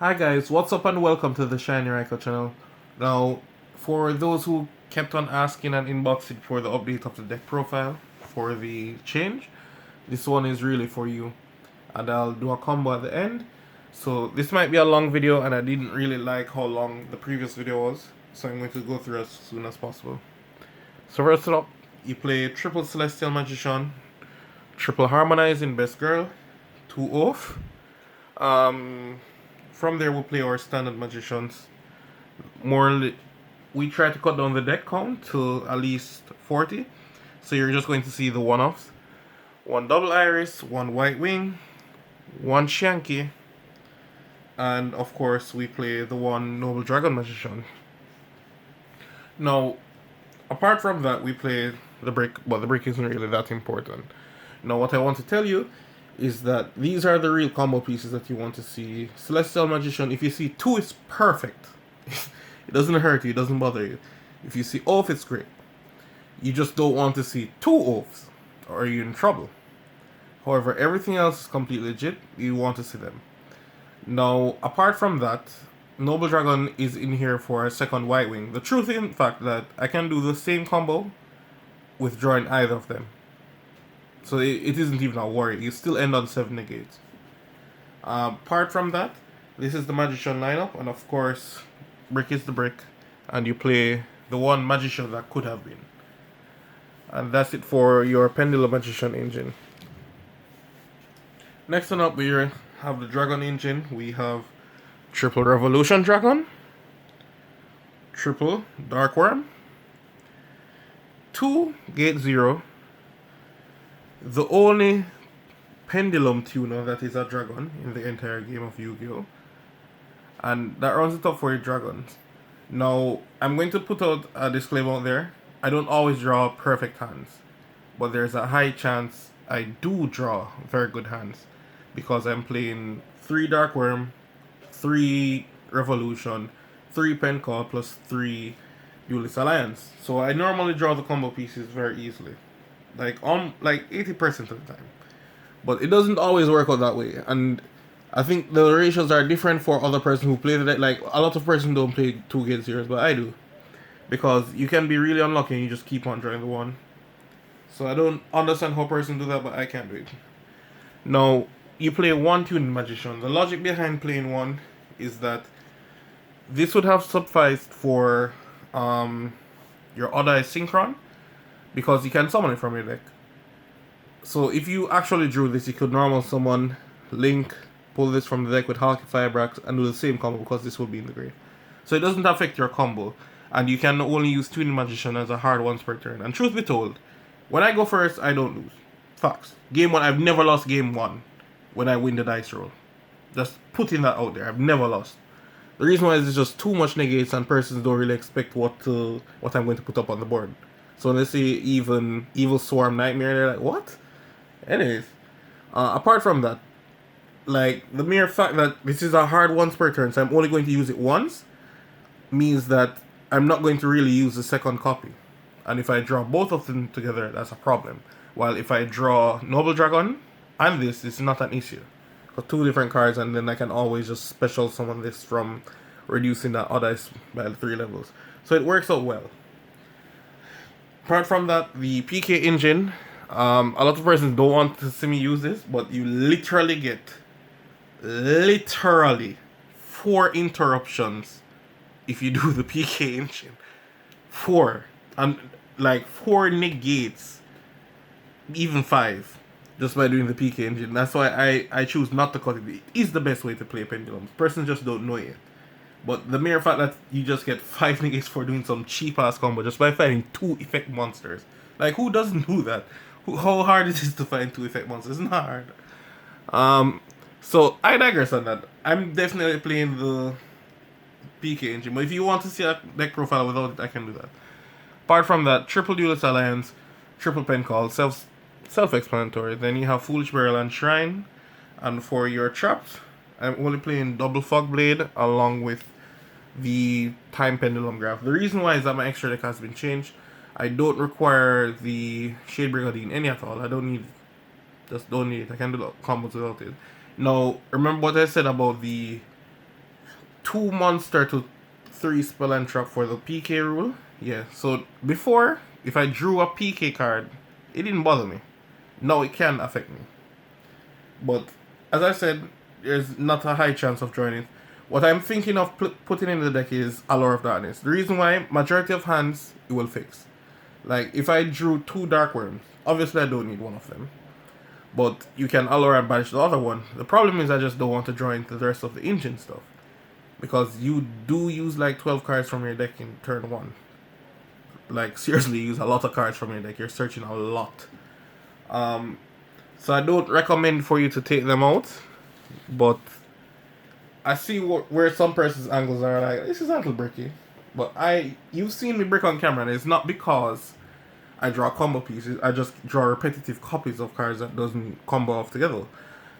Hi guys, what's up and welcome to the Shiny Rifle channel. Now, for those who kept on asking and inboxing for the update of the deck profile for the change, this one is really for you. And I'll do a combo at the end. So this might be a long video and I didn't really like how long the previous video was. So I'm going to go through as soon as possible. So first up, you play triple Celestial Magician, triple Harmonize in Best Girl, 2 off. From there, we'll play our standard magicians. We try to cut down the deck count to at least 40. So you're just going to see the one-offs. 1 double iris, 1 white wing, 1 shanky, and of course we play the 1 noble dragon magician. Now, apart from that, we play the brick, but the brick isn't really that important. Now, what I want to tell you is that these are the real combo pieces that you want to see. Celestial Magician, if you see 2, it's perfect. It doesn't hurt you, it doesn't bother you. If you see off, it's great. You just don't want to see 2 offs, or you're in trouble. However, everything else is completely legit, you want to see them. Now, apart from that, Noble Dragon is in here for a second white wing. The truth is, in fact, that I can do the same combo with drawing either of them. So it isn't even a worry. You still end on 7 negates. Apart from that, this is the Magician lineup. And of course, brick is the brick. And you play the 1 Magician that could have been. And that's it for your Pendulum Magician engine. Next one up, we have the Dragon engine. We have triple Revolution Dragon, triple Dark Worm, 2 Gate 0, the only Pendulum tuner that is a dragon in the entire game of Yu-Gi-Oh! And that rounds it up for your dragons. Now, I'm going to put out a disclaimer out there. I don't always draw perfect hands, but there's a high chance I do draw very good hands because I'm playing 3 Dark Worm, 3 Revolution, 3 Pen Call plus 3 Duelist Alliance. So I normally draw the combo pieces very easily. Like 80% of the time. But it doesn't always work out that way. And I think the ratios are different for other person who play the deck. Like a lot of person don't play 2 Gate Zeros, but I do. Because you can be really unlucky and you just keep on drawing the 1. So I don't understand how person do that, but I can't do it. Now, you play 1 Tuned Magician. The logic behind playing 1 is that this would have sufficed for your Odd Eye Synchron, because you can summon it from your deck. So if you actually drew this, you could normal summon, link, pull this from the deck with Hulky Firebrax, and do the same combo because this will be in the grave. So it doesn't affect your combo, and you can only use Tuning Magician as a hard once per turn. And truth be told, when I go first, I don't lose. Facts. Game 1, I've never lost game 1 when I win the dice roll. Just putting that out there, I've never lost. The reason why is it's just too much negates and persons don't really expect what I'm going to put up on the board. So when they say even Evil Swarm Nightmare, they're like, what? Anyways, apart from that, like, the mere fact that this is a hard once per turn, so I'm only going to use it once, means that I'm not going to really use the second copy. And if I draw both of them together, that's a problem. While if I draw Noble Dragon and this, it's not an issue. For 2 different cards, and then I can always just special summon this from reducing that odd dice by 3 levels. So it works out well. Apart from that, the PK engine, a lot of persons don't want to see me use this, but you literally get 4 interruptions if you do the PK engine. 4. And like 4 negates, even 5, just by doing the PK engine. That's why I choose not to cut it. It is the best way to play Pendulums. Persons just don't know it. But the mere fact that you just get 5 negates for doing some cheap ass combo just by finding 2 effect monsters. Like, who doesn't do that? How hard it is to find 2 effect monsters? It's not hard. So I digress on that. I'm definitely playing the PK engine, but if you want to see a deck profile without it, I can do that. Apart from that, triple Duelist Alliance, triple Pen Call, self-explanatory. Then you have Foolish Burial and Shrine. And for your traps, I'm only playing double Fog Blade along with the Time Pendulum Graph. The reason why is that my extra deck has been changed. I don't require the Shade Brigandine any at all. I don't need it. Just don't need it. I can do the combos without it. Now, remember what I said about the 2 monster to 3 spell and trap for the PK rule. Yeah, so before, if I drew a PK card, it didn't bother me. Now it can affect me. But as I said, there's not a high chance of drawing it. What I'm thinking of putting in the deck is Allure of Darkness. The reason why, majority of hands, it will fix. Like, if I drew 2 Dark Worms, obviously I don't need one of them. But you can Allure and banish the other one. The problem is I just don't want to draw into the rest of the engine stuff. Because you do use like 12 cards from your deck in turn 1. Like, seriously, use a lot of cards from your deck. You're searching a lot. So I don't recommend for you to take them out. But I see where some person's angles are like, this is a little bricky. But you've seen me brick on camera, and it's not because I draw combo pieces. I just draw repetitive copies of cards that doesn't combo off together.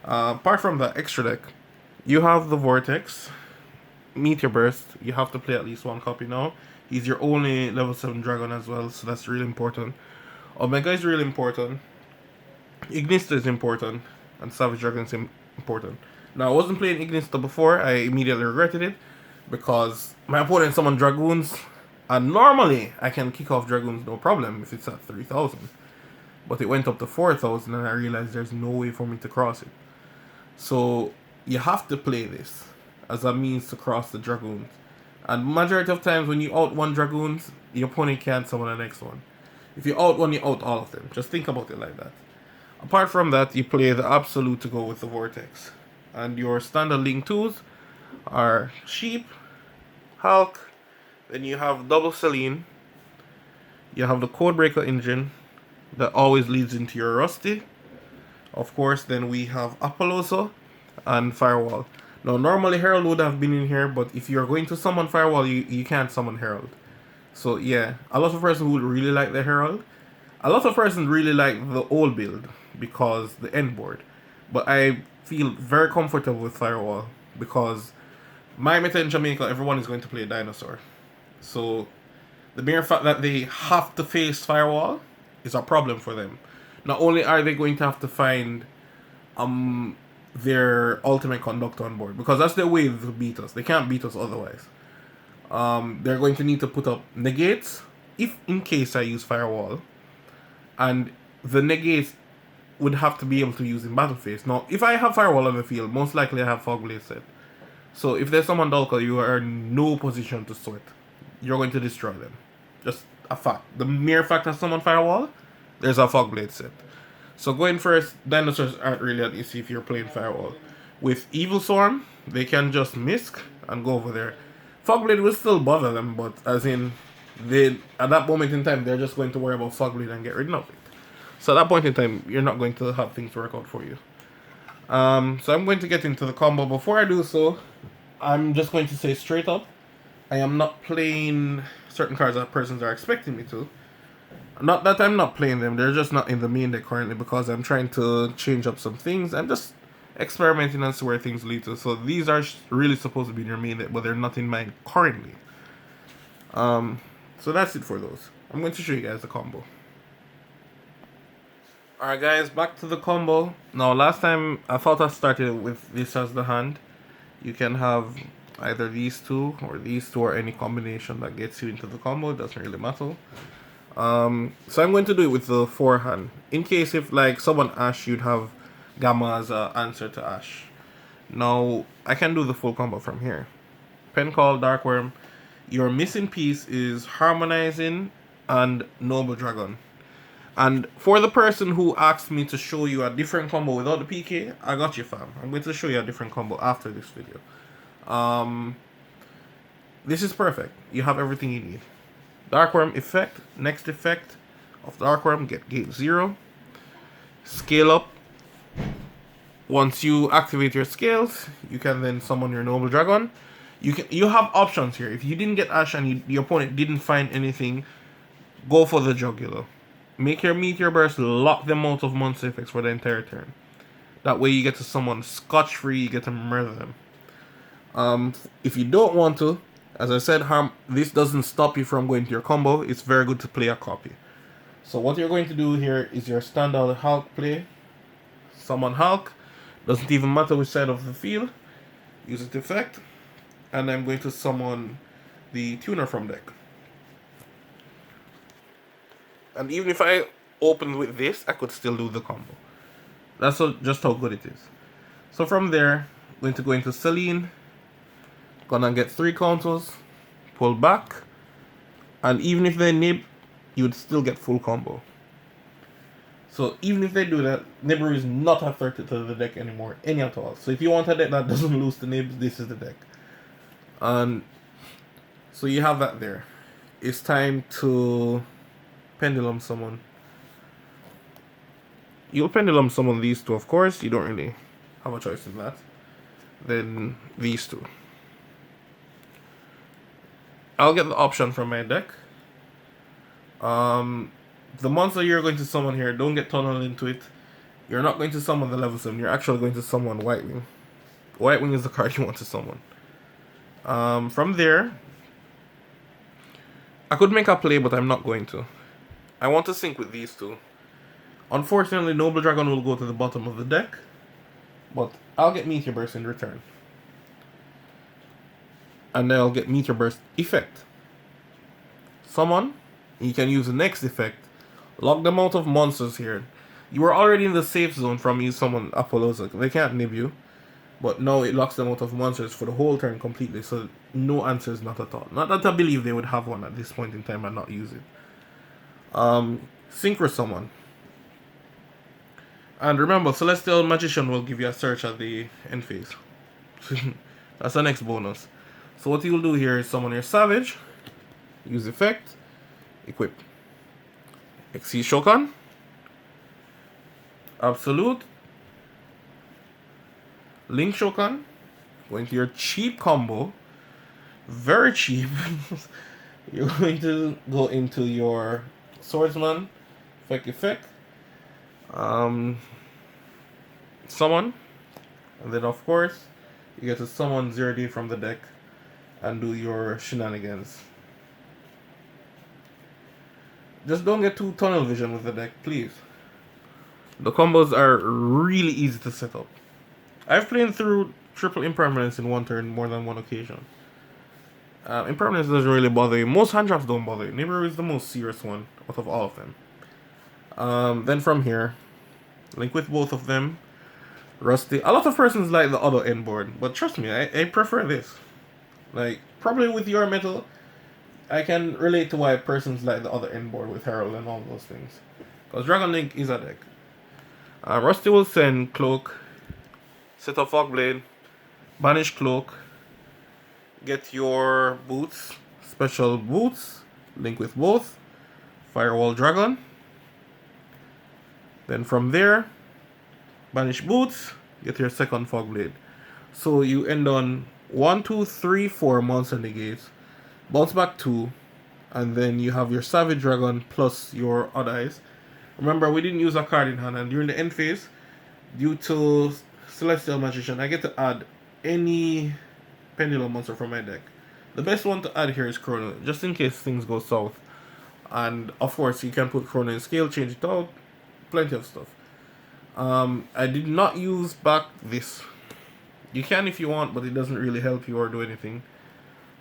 Apart from the extra deck, you have the Vortex, Meteor Burst. You have to play at least 1 copy now. He's your only level 7 dragon as well, so that's really important. Omega is really important. Ignista is important. And Savage Dragon is important. Now, I wasn't playing Ignista before. I immediately regretted it. Because my opponent summoned Dragoons. And normally, I can kick off Dragoons no problem if it's at 3,000. But it went up to 4,000 and I realized there's no way for me to cross it. So, you have to play this as a means to cross the Dragoons. And majority of times when you out one Dragoons, your opponent can't summon the next one. If you out one, you out all of them. Just think about it like that. Apart from that, you play the Absolute to go with the Vortex. And your standard Link 2s are Sheep, Hulk, then you have Double Selene, you have the Codebreaker engine that always leads into your Rusty. Of course, then we have Apolloso and Firewall. Now, normally Herald would have been in here, but if you're going to summon Firewall, you can't summon Herald. So, yeah, a lot of persons would really like the Herald. A lot of persons really like the old build because the end board. But I feel very comfortable with Firewall because my meta in Jamaica, everyone is going to play Dinosaur. So, the mere fact that they have to face Firewall is a problem for them. Not only are they going to have to find their ultimate conductor on board, because that's their way to beat us. They can't beat us otherwise. They're going to need to put up negates, if in case I use Firewall. And the negates would have to be able to use in battle phase. Now, if I have Firewall on the field, most likely I have Fogblade set. So if there's someone Dulka, you are in no position to sort. You're going to destroy them. Just a fact. The mere fact that someone Firewall, there's a Fogblade set. So going first, Dinosaurs aren't really an issue if you're playing Firewall. With Evil Swarm, they can just misc and go over there. Fogblade will still bother them, but as in, at that moment in time, they're just going to worry about Fogblade and get rid of it. So at that point in time, you're not going to have things work out for you. So I'm going to get into the combo. Before I do so, I'm just going to say straight up, I am not playing certain cards that persons are expecting me to. Not that I'm not playing them, they're just not in the main deck currently because I'm trying to change up some things. I'm just experimenting and see where things lead to. So these are really supposed to be in your main deck, but they're not in mine currently. So that's it for those. I'm going to show you guys the combo. Alright guys, back to the combo. Now last time I thought I started with this as the hand. You can have either these two or any combination that gets you into the combo. It doesn't really matter. So I'm going to do it with the forehand. In case if like someone Ash, you'd have Gamma as an answer to Ash. Now I can do the full combo from here. Pen Call, Dark Worm. Your missing piece is Harmonizing and Noble Dragon. And for the person who asked me to show you a different combo without the PK, I got you fam. I'm going to show you a different combo after this video. This is perfect. You have everything you need. Dark Worm effect. Next effect of Dark Worm, get gate 0. Scale up. Once you activate your scales, you can then summon your Noble Dragon. You have options here. If you didn't get Ash and your opponent didn't find anything, go for the Jugular. Make your Meteor Burst, lock them out of monster effects for the entire turn. That way you get to summon scotch-free, you get to murder them. If you don't want to, as I said, this doesn't stop you from going to your combo. It's very good to play a copy. So what you're going to do here is your standard Hulk play. Summon Hulk. Doesn't even matter which side of the field. Use its effect. and I'm going to summon the tuner from deck. And even if I opened with this, I could still do the combo. That's just how good it is. So from there, I'm going to go into Celine. Gonna get 3 counters, pull back, and even if they nib, you would still get full combo. So even if they do that, Nibber is not a threat to the deck anymore, any at all. So if you want a deck that doesn't lose the nibs, this is the deck. And so you have that there. It's time to Pendulum summon. You'll Pendulum summon these two, of course. You don't really have a choice in that. Then these two. I'll get the option from my deck. The monster you're going to summon here, don't get tunneled into it. You're not going to summon the level 7. You're actually going to summon White Wing. White Wing is the card you want to summon. From there, I could make a play, but I'm not going to. I want to sync with these two. Unfortunately, Noble Dragon will go to the bottom of the deck, but I'll get Meteor Burst in return. And then I'll get Meteor Burst effect. Summon. You can use the next effect. Lock them out of monsters here. You were already in the safe zone from you summon Apollosa. They can't nib you. But now it locks them out of monsters for the whole turn completely. So no answers, not at all. Not that I believe they would have one at this point in time and not use it. Synchro Summon. And remember, Celestial Magician will give you a search at the end phase. That's the next bonus. So what you'll do here is summon your Savage. Use effect. Equip. Exceed Shokan. Absolute. Link Shokan. Go into your cheap combo. Very cheap. You're going to go into your Swordsman. Effect. Summon. And then of course, you get to summon 0D from the deck and do your shenanigans. Just don't get too tunnel vision with the deck, please. The combos are really easy to set up. I've played through triple impermanence in one turn more than one occasion. Impermanence doesn't really bother you. Most hand traps don't bother you. Neighbor is the most serious one out of all of them. Then from here, link with both of them. Rusty. A lot of persons like the other end board, but trust me, I prefer this. Like, probably with your metal, I can relate to why persons like the other end board with Herald and all those things. Because Dragon Link is a deck. Rusty will send Cloak, set up Fogblade, banish Cloak, get your boots, special boots, link with both, Firewall Dragon. Then from there, banish boots, get your second Fogblade. So you end on 1, 2, 3, 4 monster negates, bounce back 2, and then you have your Savage Dragon plus your Odd Eyes. Remember, we didn't use a card in hand, and during the end phase, due to Celestial Magician, I get to add any Pendulum monster from my deck. The best one to add here is Chrono, just in case things go south. And of course, you can put Chrono in scale, change it out, plenty of stuff. I did not use back this. You can if you want, but it doesn't really help you or do anything.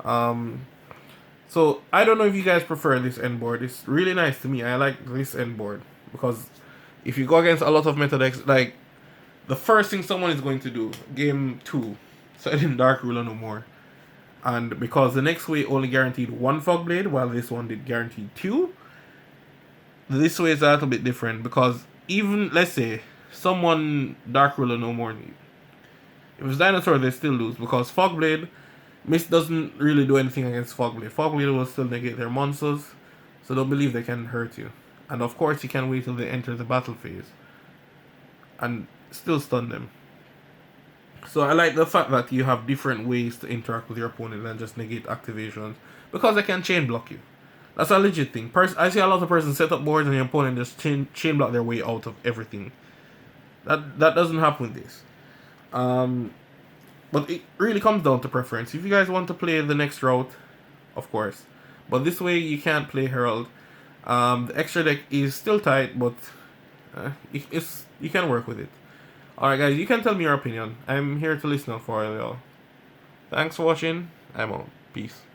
So I don't know if you guys prefer this end board. It's really nice to me. I like this end board because if you go against a lot of meta decks, like the first thing someone is going to do, game 2, set in Dark Ruler no more. And because the next way only guaranteed 1 Fogblade, while this one did guaranteed 2, this way is a little bit different because even, let's say, someone Dark Ruler no more. If it's Dinosaur, they still lose because Fogblade, Mist doesn't really do anything against Fogblade. Fogblade will still negate their monsters, so don't believe they can hurt you. And of course, you can wait till they enter the battle phase and still stun them. So I like the fact that you have different ways to interact with your opponent than just negate activations because they can chain block you. That's a legit thing. I see a lot of persons set up boards and your opponent just chain block their way out of everything. That doesn't happen with this. But it really comes down to preference. If you guys want to play the next route, of course. But this way you can't play Herald. The extra deck is still tight, but you can work with it. Alright guys, you can tell me your opinion. I'm here to listen out for y'all. Thanks for watching. I'm out. Peace.